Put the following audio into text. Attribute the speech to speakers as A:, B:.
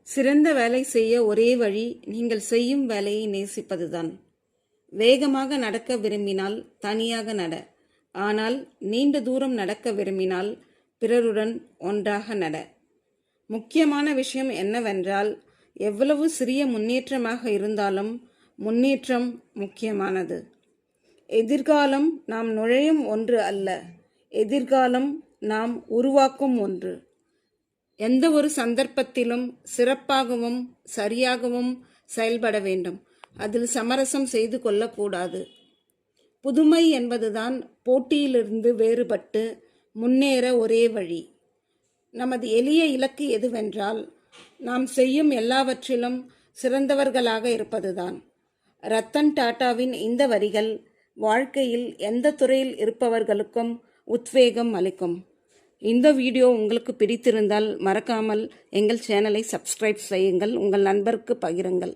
A: சிறந்த வேலை செய்ய ஒரே வழி நீங்கள் செய்யும் வேலையை நேசிப்பதுதான். வேகமாக நடக்க விரும்பினால் தனியாக நட. ஆனால் நீண்ட தூரம் நடக்க விரும்பினால் பிறருடன் ஒன்றாக நட. முக்கியமான விஷயம் என்னவென்றால், எவ்வளவு சிறிய முன்னேற்றமாக இருந்தாலும் முன்னேற்றம் முக்கியமானது. எதிர்காலம் நாம் நுழையும் ஒன்று அல்ல, எதிர்காலம் நாம் உருவாக்கும் ஒன்று. எந்த ஒரு சந்தர்ப்பத்திலும் சிறப்பாகவும் சரியாகவும் செயல்பட வேண்டும். அதில் சமரசம் செய்து கொள்ளக்கூடாது. புதுமை என்பதுதான் போட்டியிலிருந்து வேறுபட்டு முன்னேற ஒரே வழி. நமது எளிய இலக்கு எதுவென்றால், நாம் செய்யும் எல்லாவற்றிலும் சிறந்தவர்களாக இருப்பதுதான். ரத்தன் டாட்டாவின் இந்த வரிகள் வாழ்க்கையில் எந்த துறையில் இருப்பவர்களுக்கும் உத்வேகம் அளிக்கும். இந்த வீடியோ உங்களுக்கு பிடித்திருந்தால் மறக்காமல் எங்கள் சேனலை சப்ஸ்கிரைப் செய்யுங்கள், உங்கள் நண்பருக்கு பகிருங்கள்.